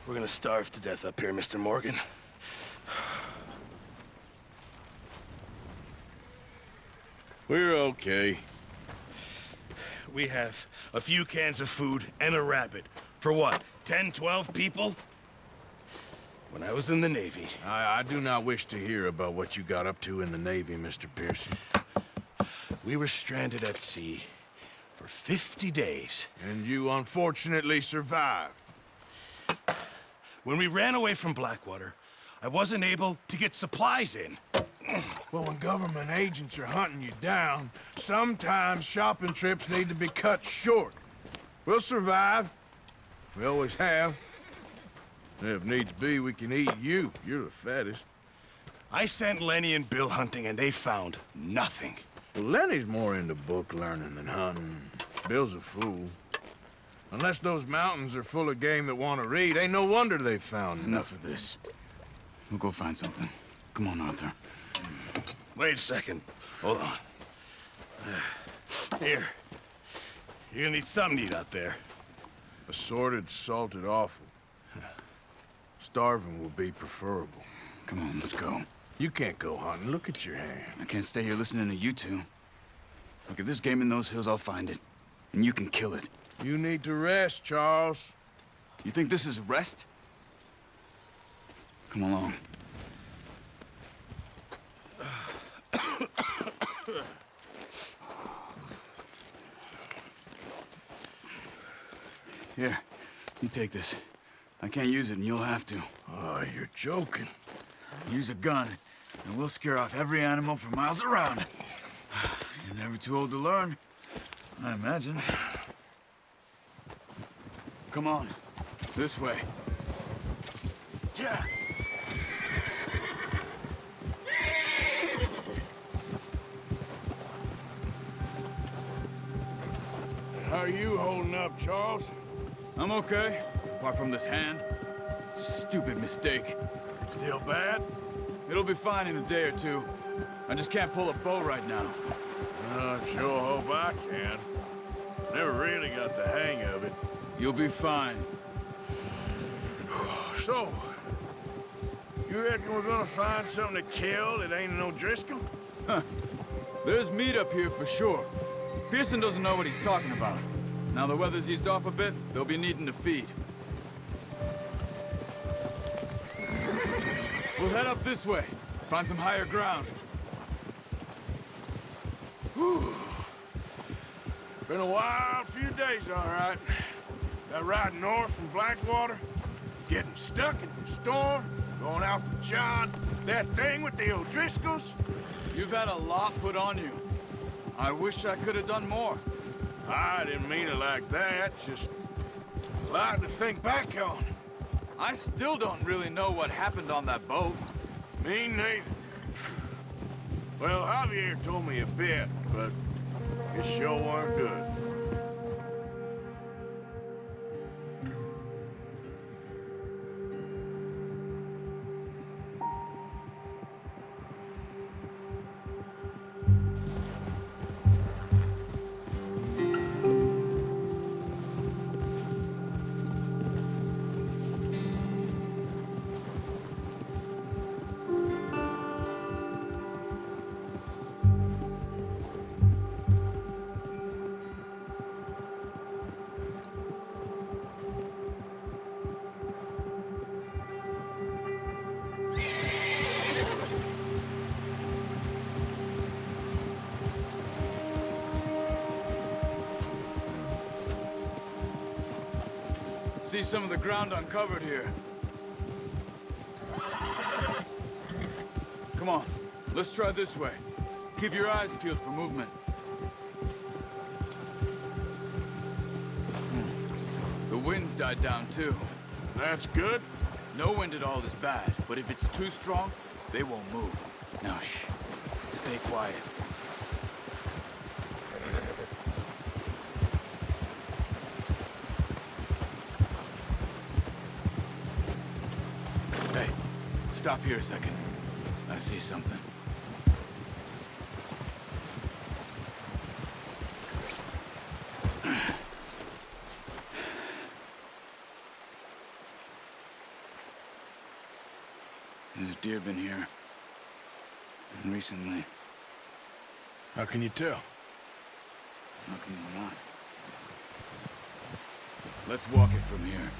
We're gonna starve to death up here, Mr. Morgan. We're okay. We have a few cans of food and a rabbit. For what, 10, 12 people? When I was in the Navy... I do not wish to hear about what you got up to in the Navy, Mr. Pearson. We were stranded at sea for 50 days. And you unfortunately survived. When we ran away from Blackwater, I wasn't able to get supplies in. Well, when government agents are hunting you down, sometimes shopping trips need to be cut short. We'll survive. We always have. If needs be, we can eat you. You're the fattest. I sent Lenny and Bill hunting, and they found nothing. Well, Lenny's more into book learning than hunting. Bill's a fool. Unless those mountains are full of game that want to read, ain't no wonder they found Enough of this. We'll go find something. Come on, Arthur. Wait a second. Hold on. Here. You're gonna need something to eat out there. Assorted, salted offal. Starving will be preferable. Come on, let's go. You can't go hunting. Look at your hand. I can't stay here listening to you two. Look, if there's game in those hills, I'll find it. And you can kill it. You need to rest, Charles. You think this is rest? Come along. Here, you take this. I can't use it, and you'll have to. Oh, you're joking. Use a gun, and we'll scare off every animal for miles around. You're never too old to learn, I imagine. Come on, this way. Yeah. How are you holding up, Charles? I'm okay, apart from this hand. Stupid mistake. Still bad? It'll be fine in a day or two. I just can't pull a bow right now. I sure hope I can. Never really got the hang of it. You'll be fine. So, you reckon we're gonna find something to kill that ain't no Driscoll? There's meat up here for sure. Pearson doesn't know what he's talking about. Now the weather's eased off a bit, they'll be needing to feed. We'll head up this way. Find some higher ground. Whew. Been a wild few days, all right. That ride north from Blackwater, getting stuck in the storm, going out for John, that thing with the O'Driscolls. You've had a lot put on you. I wish I could have done more. I didn't mean it like that, just a lot to think back on. I still don't really know what happened on that boat. Me neither. Well, Javier told me a bit, but it sure weren't good. See some of the ground uncovered here. Come on, let's try this way. Keep your eyes peeled for movement. The wind's died down too. That's good. No wind at all is bad, but if it's too strong, they won't move. Now shh, stay quiet. Hey, stop here a second. I see something. deer been here. And recently. How can you tell? How can you not? Let's walk it from here.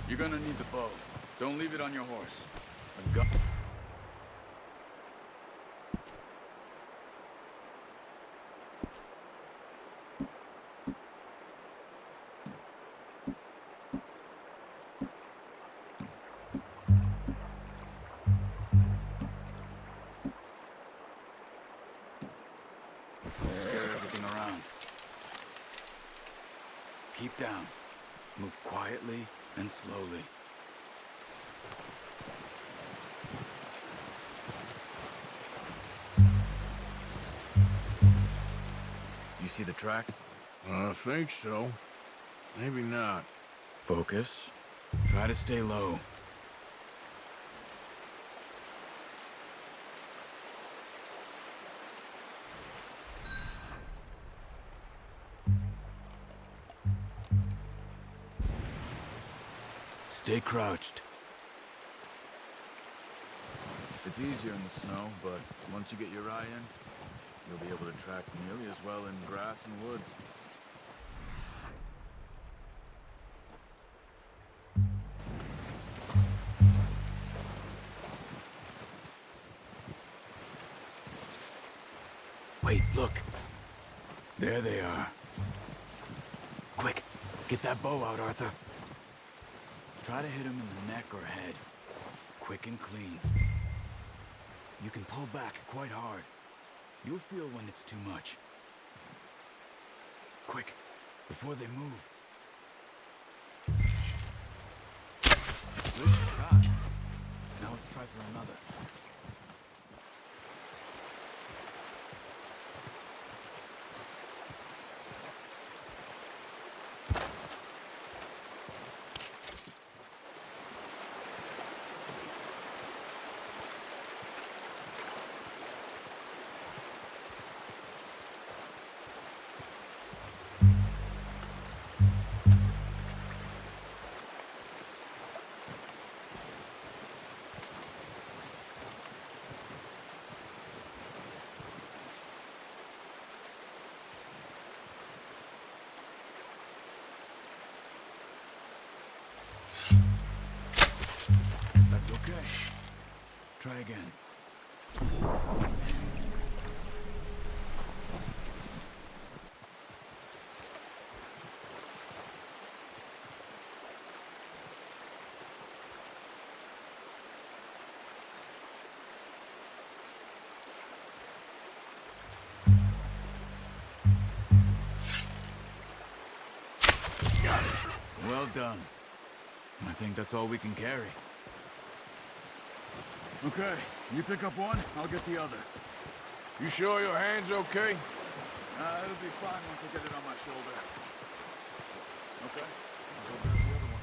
You're gonna need the bow. Don't leave it on your horse. A gun. Scare everything around. Keep down. Move quietly and slowly. You see the tracks? I think so. Maybe not. Focus. Try to stay low. Stay crouched. It's easier in the snow, but once you get your eye in, you'll be able to track nearly as well in grass and woods. Wait, look. There they are. Quick, get that bow out, Arthur. Try to hit him in the neck or head. Quick and clean. You can pull back quite hard. You'll feel when it's too much. Quick, before they move. Good shot. Now let's try for another. That's okay. Try again. Got it. Well done. I think that's all we can carry. Okay, you pick up one, I'll get the other. You sure your hand's okay? It'll be fine once I get it on my shoulder. Okay, I'll go grab the other one.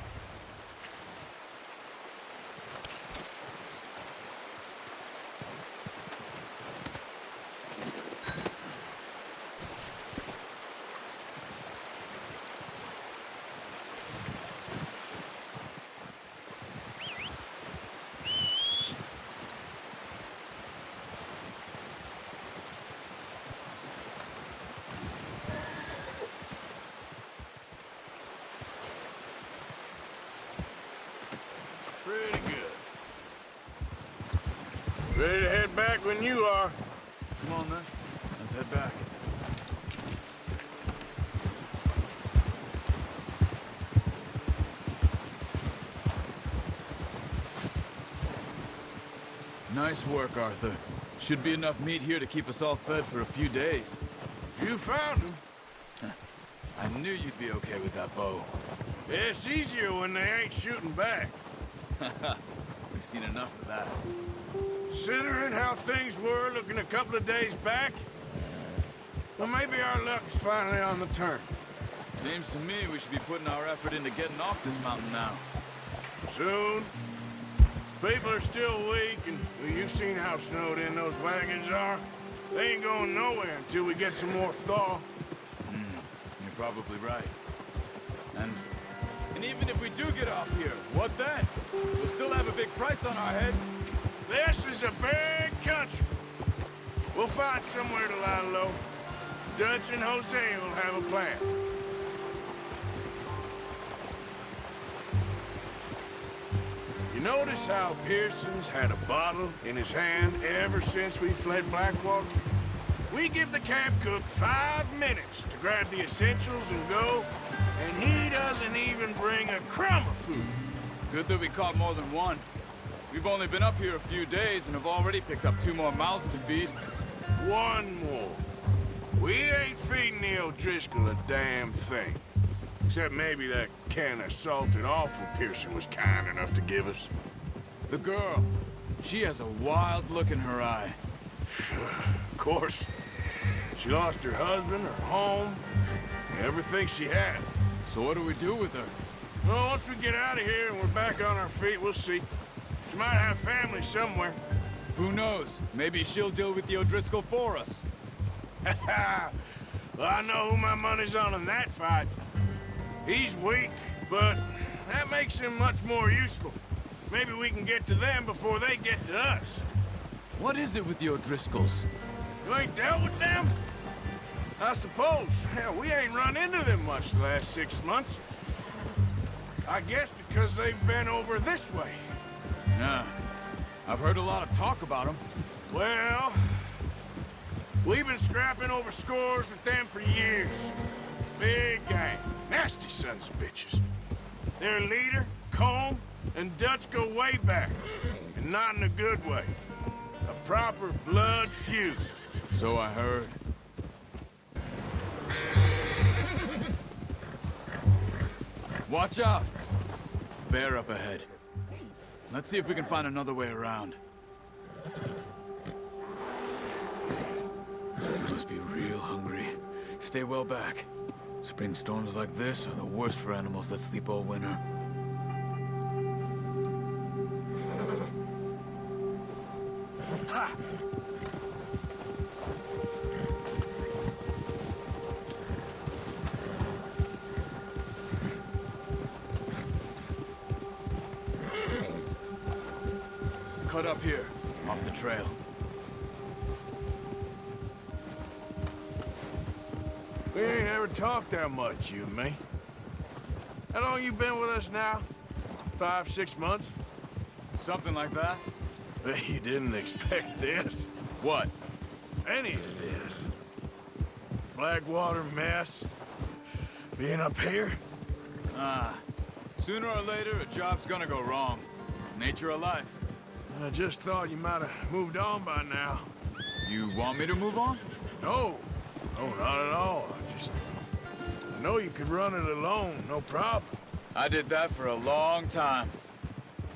Pretty good. Ready to head back when you are. Come on then, let's head back. Nice work, Arthur. Should be enough meat here to keep us all fed for a few days. You found him. I knew you'd be okay with that bow. It's easier when they ain't shooting back. We've seen enough of that. Considering how things were looking a couple of days back, well, maybe our luck's finally on the turn. Seems to me we should be putting our effort into getting off this mountain now. Soon. People are still weak, and well, you've seen how snowed in those wagons are. They ain't going nowhere until we get some more thaw. You're probably right. And And even if we do get off here, what then? We'll still have a big price on our heads. This is a big country. We'll find somewhere to lie low. Dutch and Hosea will have a plan. You notice how Pearson's had a bottle in his hand ever since we fled Blackwater? We give the camp cook 5 minutes to grab the essentials and go, and he doesn't even bring a crumb of food. Good that we caught more than one. We've only been up here a few days and have already picked up 2 more mouths to feed. 1 more. We ain't feeding the O'Driscoll a damn thing. Except maybe that can of salted offal Pearson was kind enough to give us. The girl, she has a wild look in her eye. Of course. She lost her husband, her home, everything she had. So what do we do with her? Well, once we get out of here and we're back on our feet, we'll see. She might have family somewhere. Who knows? Maybe she'll deal with the O'Driscoll for us. Well, I know who my money's on in that fight. He's weak, but that makes him much more useful. Maybe we can get to them before they get to us. What is it with the O'Driscolls? You ain't dealt with them? I suppose. Hell, we ain't run into them much the last 6 months. I guess because they've been over this way. Nah. I've heard a lot of talk about them. Well, we've been scrapping over scores with them for years. Big gang. Nasty sons of bitches. Their leader, Combe, and Dutch go way back. And not in a good way. A proper blood feud. So I heard. Watch out! Bear up ahead. Let's see if we can find another way around. You must be real hungry. Stay well back. Spring storms like this are the worst for animals that sleep all winter. Ha! Cut up here, off the trail. We ain't ever talked that much, you and me. How long you been with us now? 5, 6 months? Something like that? Bet you didn't expect this. What? Any of this. Blackwater mess. Being up here? Sooner or later, a job's gonna go wrong. Nature of life. I just thought you might have moved on by now. You want me to move on? No. No, not at all. I know you could run it alone, no problem. I did that for a long time.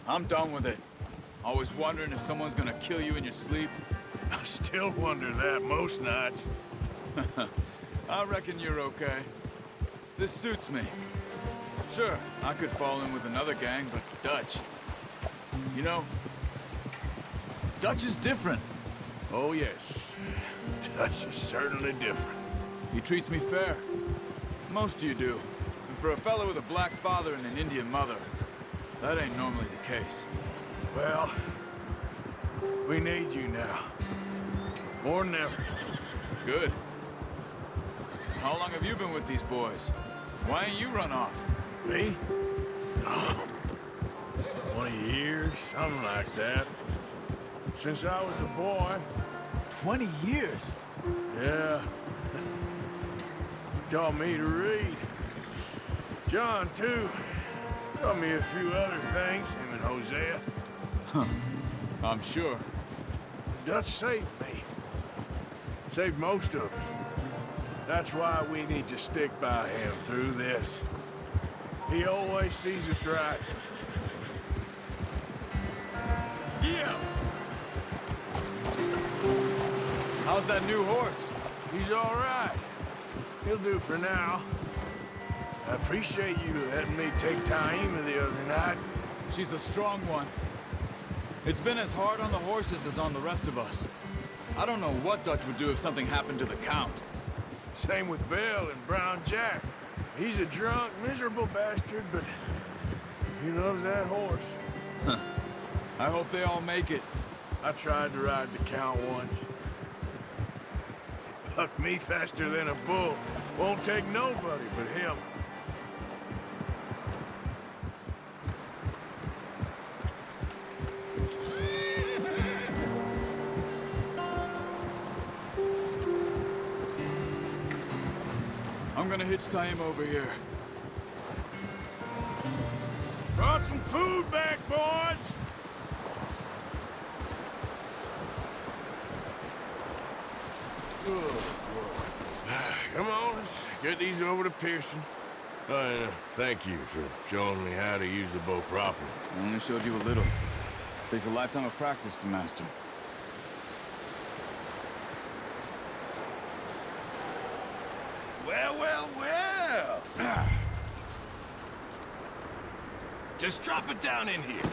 I'm done with it. Always wondering if someone's gonna kill you in your sleep. I still wonder that most nights. I reckon you're okay. This suits me. Sure, I could fall in with another gang, but Dutch... You know, Dutch is different. Oh, yes. Dutch is certainly different. He treats me fair. Most of you do. And for a fellow with a black father and an Indian mother, that ain't normally the case. Well, we need you now. More than ever. Good. How long have you been with these boys? Why ain't you run off? Me? 20 years, something like that. Since I was a boy. 20 years? Yeah. Taught me to read. John, too. Taught me a few other things, him and Hosea. I'm sure. Dutch saved me. Saved most of us. That's why we need to stick by him through this. He always sees us right. Yeah! How's that new horse? He's all right. He'll do for now. I appreciate you letting me take Taima the other night. She's a strong one. It's been as hard on the horses as on the rest of us. I don't know what Dutch would do if something happened to the Count. Same with Bill and Brown Jack. He's a drunk, miserable bastard, but he loves that horse. I hope they all make it. I tried to ride the cow once. He bucked me faster than a bull. Won't take nobody but him. I'm gonna hitch tie him over here. Brought some food back, boys! Come on, let's get these over to Pearson. Thank you for showing me how to use the bow properly. I only showed you a little. Takes a lifetime of practice to master. Well, well, well. Just drop it down in here.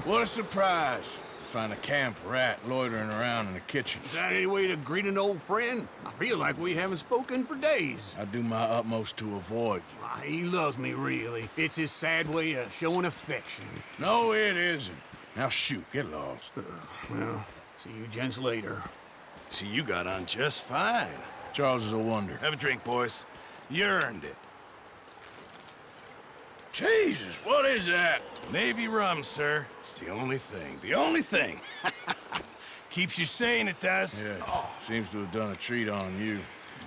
What a surprise. Find a camp rat loitering around in the kitchen. Is that any way to greet an old friend? I feel like we haven't spoken for days. I do my utmost to avoid you. Why, he loves me, really. It's his sad way of showing affection. No, it isn't. Now shoot, get lost. Well, see you gents later. See, you got on just fine. Charles is a wonder. Have a drink, boys. You earned it. Jesus, what is that? Navy rum, sir. It's the only thing. The only thing. Keeps you sane, it does. Yeah, seems to have done a treat on you.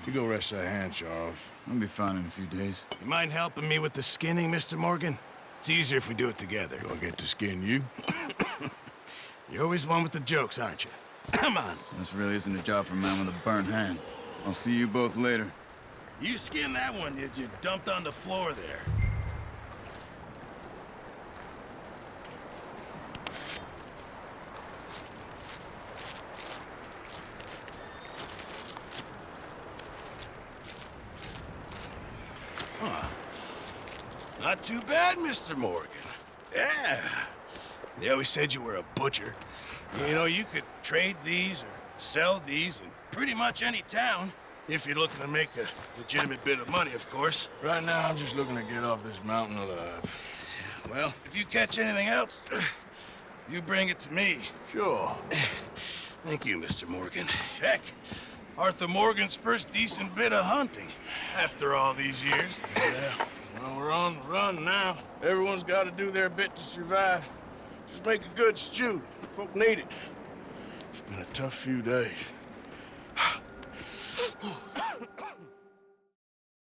You go rest that hand, Charles. I'll be fine in a few days. You mind helping me with the skinning, Mr. Morgan? It's easier if we do it together. Do I get to skin you? You're always one with the jokes, aren't you? Come on. This really isn't a job for a man with a burnt hand. I'll see you both later. You skin that one you dumped on the floor there. Not too bad, Mr. Morgan. Yeah. They always said you were a butcher. You know, you could trade these or sell these in pretty much any town. If you're looking to make a legitimate bit of money, of course. Right now, I'm just looking to get off this mountain alive. Well, if you catch anything else, you bring it to me. Sure. Thank you, Mr. Morgan. Heck, Arthur Morgan's first decent bit of hunting after all these years. Yeah. Well, we're on the run now. Everyone's got to do their bit to survive. Just make a good stew. Folk need it. It's been a tough few days.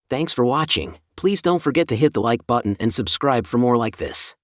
Thanks for watching. Please don't forget to hit the like button and subscribe for more like this.